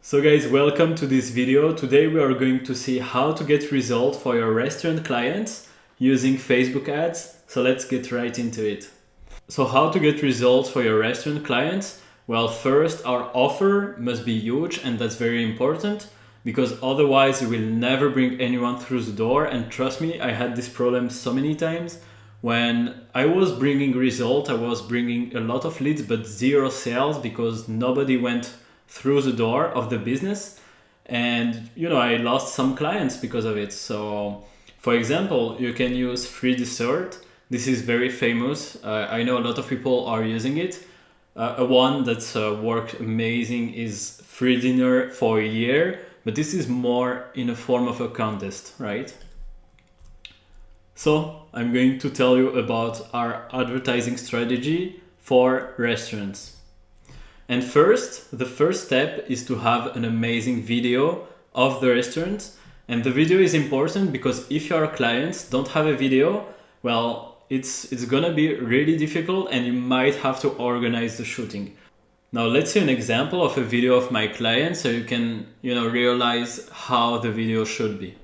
So guys, welcome to this video. Today we are going to see how to get results for your restaurant clients using Facebook ads. So let's get right into it. So how to get results for your restaurant clients? Well, first our offer must be huge, and that's very important because otherwise you will never bring anyone through the door. And trust me, I had this problem so many times. When I was bringing results, I was bringing a lot of leads but zero sales because nobody went through the door of the business, and I lost some clients because of it. So for example, you can use free dessert. This is very famous. I know a lot of people are using it. A one that's worked amazing is free dinner for a year, but this is more in a form of a contest, right? So I'm going to tell you about our advertising strategy for restaurants. And first, the first step is to have an amazing video of the restaurant. And the video is important because if your clients don't have a video, well, it's gonna be really difficult and you might have to organize the shooting. Now let's see an example of a video of my client so you can realize how the video should be.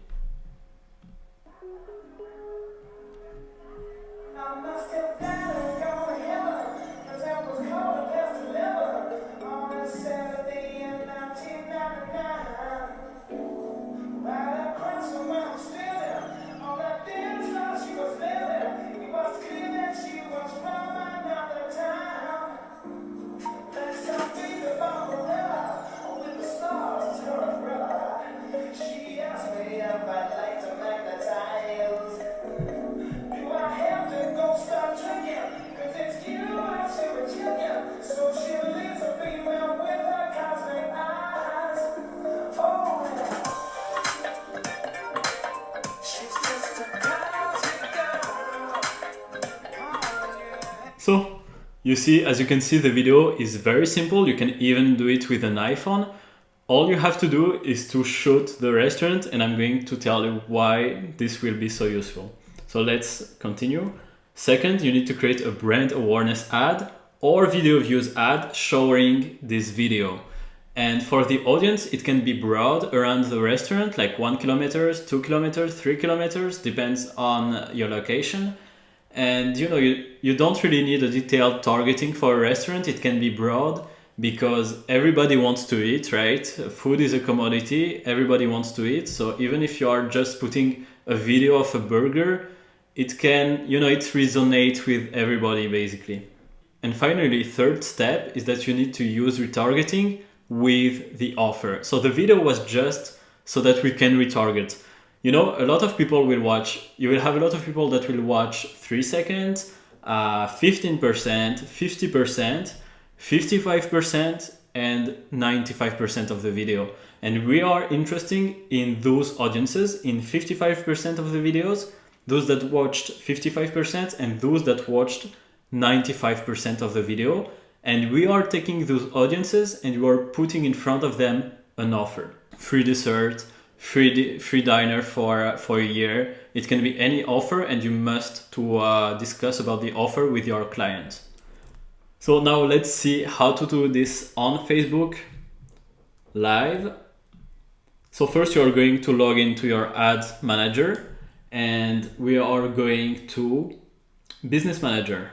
So you see, as you can see, the video is very simple. You can even do it with an iPhone. All you have to do is to shoot the restaurant, and I'm going to tell you why this will be so useful. So let's continue. Second, you need to create a brand awareness ad or video views ad showing this video. And for the audience, it can be broad around the restaurant, like 1 kilometer, 2 kilometers, 3 kilometers, depends on your location. And you don't really need a detailed targeting for a restaurant. It can be broad because everybody wants to eat, right? Food is a commodity, everybody wants to eat. So even if you are just putting a video of a burger, it can, it resonates with everybody basically. And finally, third step is that you need to use retargeting with the offer. So the video was just so that we can retarget. A lot of people will watch, you will have a lot of people that will watch 3 seconds, 15%, 50%, 55%, and 95% of the video. And we are interested in those audiences, in 55% of the videos, those that watched 55% and those that watched 95% of the video. And we are taking those audiences and we are putting in front of them an offer. Free dessert, free diner for a year. It can be any offer, and you must to discuss about the offer with your client. So now let's see how to do this on Facebook Live. So first you are going to log into your ads manager, and we are going to Business Manager.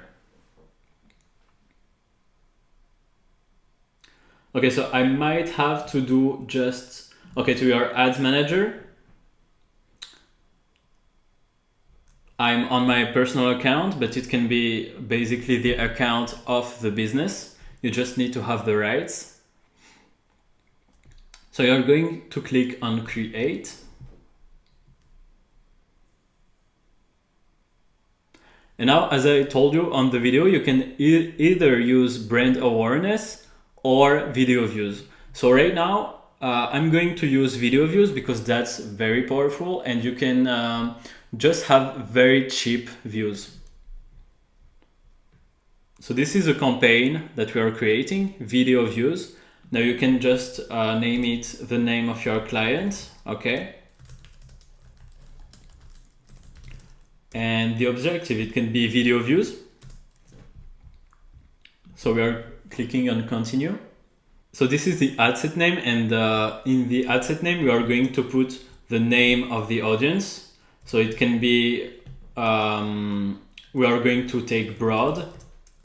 Okay, so I might have to do to your ads manager. I'm on my personal account, but it can be basically the account of the business. You just need to have the rights. So you're going to click on Create. And now, as I told you on the video, you can either use brand awareness or video views. So right now, I'm going to use video views because that's very powerful, and you can just have very cheap views. So this is a campaign that we are creating, video views. Now you can just name it the name of your client, okay? And the objective, it can be video views. So we are clicking on continue. So this is the ad set name, and in the ad set name, we are going to put the name of the audience. So it can be, we are going to take broad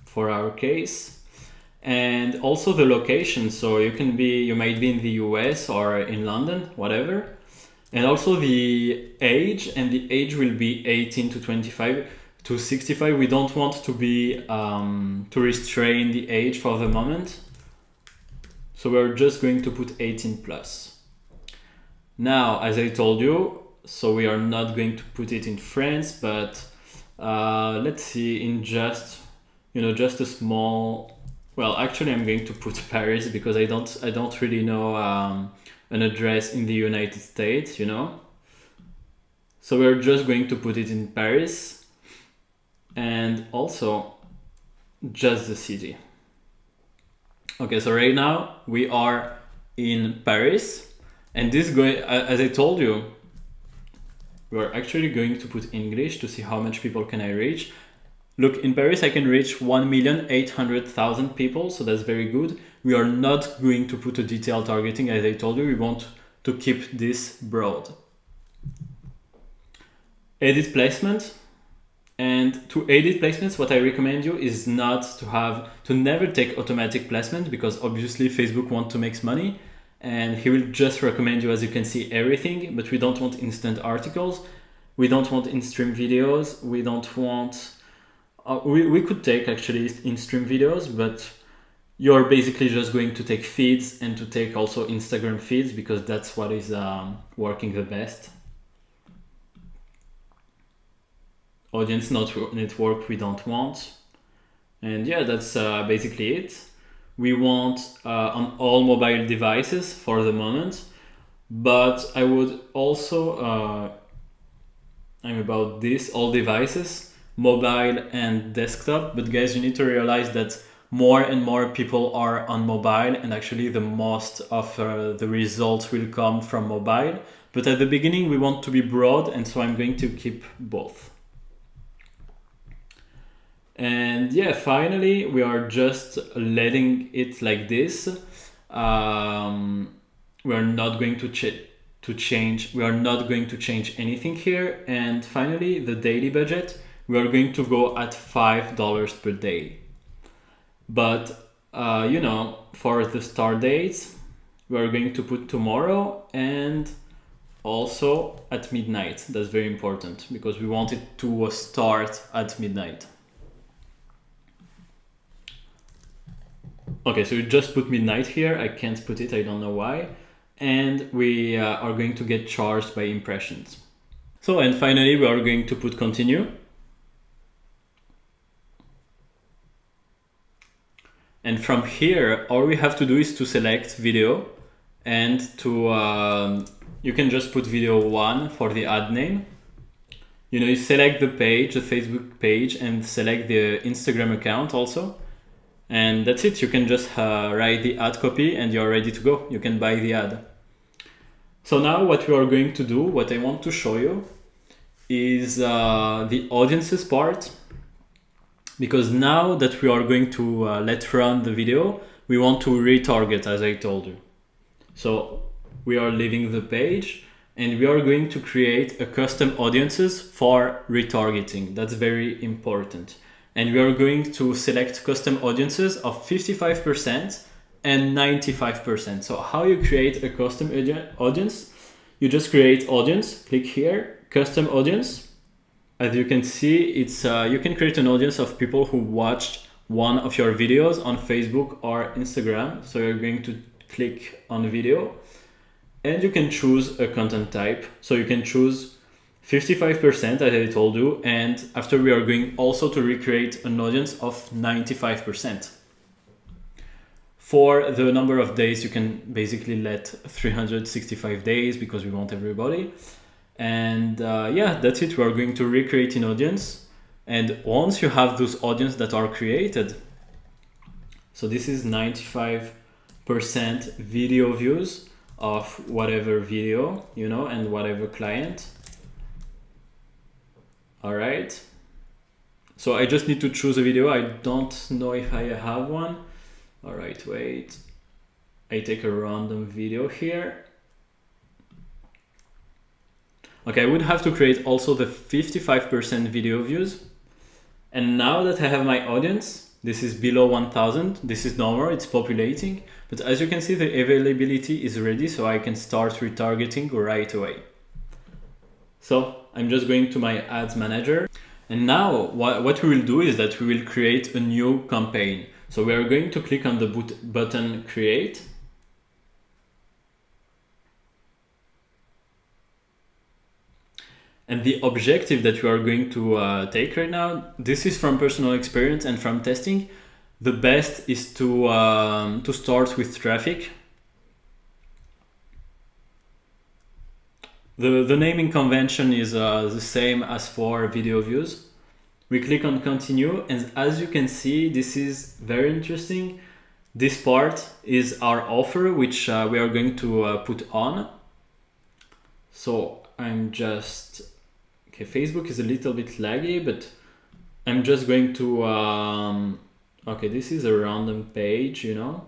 for our case, and also the location. So you might be in the US or in London, whatever. And also the age, and the age will be 18 to 25 to 65. We don't want to be to restrain the age for the moment. So we're just going to put 18 plus. Now, as I told you, so we are not going to put it in France, but let's see, in just a small, well, actually I'm going to put Paris because I don't really know an address in the United States, So we're just going to put it in Paris, and also just the city. Okay, so right now we are in Paris, and this as I told you, we're actually going to put English to see how much people can I reach. Look, in Paris I can reach 1,800,000 people, so that's very good. We are not going to put a detailed targeting, as I told you. We want to keep this broad. Edit placement. And to edit placements, what I recommend you is not to never take automatic placement, because obviously Facebook wants to make money, and he will just recommend you, as you can see, everything. But we don't want instant articles. We don't want in-stream videos. We don't want... we could take actually in-stream videos, but you're basically just going to take feeds and to take also Instagram feeds, because that's what is working the best. Audience network we don't want. And yeah, that's basically it. We want on all mobile devices for the moment, but I would also, I'm about this, all devices, mobile and desktop. But guys, you need to realize that more and more people are on mobile, and actually the most of the results will come from mobile. But at the beginning we want to be broad, and so I'm going to keep both. And yeah, finally we are just letting it like this. We are not going to change. We are not going to change anything here. And finally, the daily budget, we are going to go at $5 per day. But for the start dates, we are going to put tomorrow and also at midnight. That's very important because we want it to start at midnight. Okay, so we just put midnight here. I can't put it, I don't know why. And we are going to get charged by impressions. So, and finally, we are going to put continue. And from here, all we have to do is to select video, and to, you can just put video 1 for the ad name. You select the page, the Facebook page, and select the Instagram account also. And that's it. You can just write the ad copy and you're ready to go. You can buy the ad. So now what we are going to do, what I want to show you is the audiences part. Because now that we are going to let run the video, we want to retarget, as I told you. So we are leaving the page and we are going to create a custom audiences for retargeting. That's very important. And we are going to select custom audiences of 55% and 95%. So how you create a custom audience? You just create audience, click here, custom audience. As you can see, it's you can create an audience of people who watched one of your videos on Facebook or Instagram. So you're going to click on video and you can choose a content type. So you can choose 55%, as I told you, and after we are going also to recreate an audience of 95%. For the number of days, you can basically let 365 days because we want everybody. And yeah, that's it. We are going to recreate an audience. And once you have those audiences that are created, so this is 95% video views of whatever video, and whatever client. All right, so I just need to choose a video. I don't know if I have one. All right, wait. I take a random video here. Okay, I would have to create also the 55% video views. And now that I have my audience, this is below 1000, this is normal, it's populating. But as you can see, the availability is ready, so I can start retargeting right away. So I'm just going to my ads manager. And now what we will do is that we will create a new campaign. So we are going to click on the button create. And the objective that we are going to take right now, this is from personal experience and from testing. The best is to start with traffic. The naming convention is the same as for video views. We click on continue, and as you can see, this is very interesting. This part is our offer, which we are going to put on. So I'm just, okay, Facebook is a little bit laggy, but I'm just going to, okay, this is a random page, you know,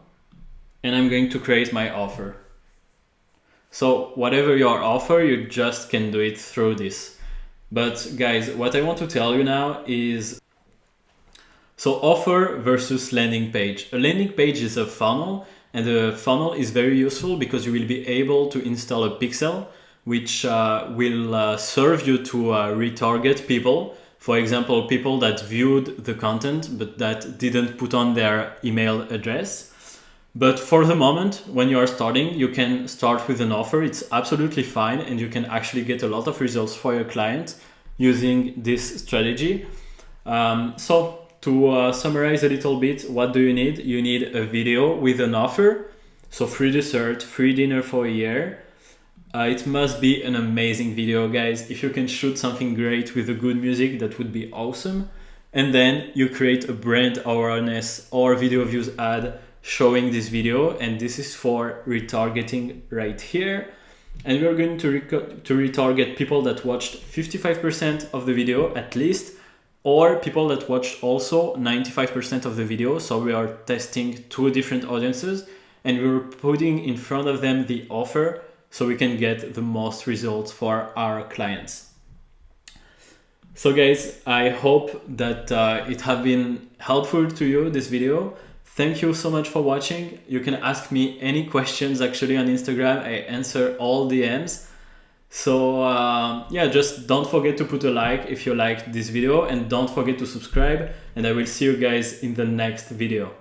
and I'm going to create my offer. So whatever your offer, you just can do it through this. But guys, what I want to tell you now is, so offer versus landing page. A landing page is a funnel, and the funnel is very useful because you will be able to install a pixel which will serve you to retarget people. For example, people that viewed the content but that didn't put on their email address. But for the moment, when you are starting, you can start with an offer. It's absolutely fine, and you can actually get a lot of results for your clients using this strategy. So to summarize a little bit, what do you need? You need a video with an offer. So free dessert, free dinner for a year. It must be an amazing video, guys. If you can shoot something great with the good music, that would be awesome. And then you create a brand awareness or video views ad showing this video, and this is for retargeting right here. And we're going to retarget people that watched 55% of the video at least, or people that watched also 95% of the video. So we are testing two different audiences, and we're putting in front of them the offer so we can get the most results for our clients. So guys, I hope that it has been helpful to you, this video. Thank you so much for watching. You can ask me any questions actually on Instagram. I answer all DMs. So yeah, just don't forget to put a like if you liked this video, and don't forget to subscribe, and I will see you guys in the next video.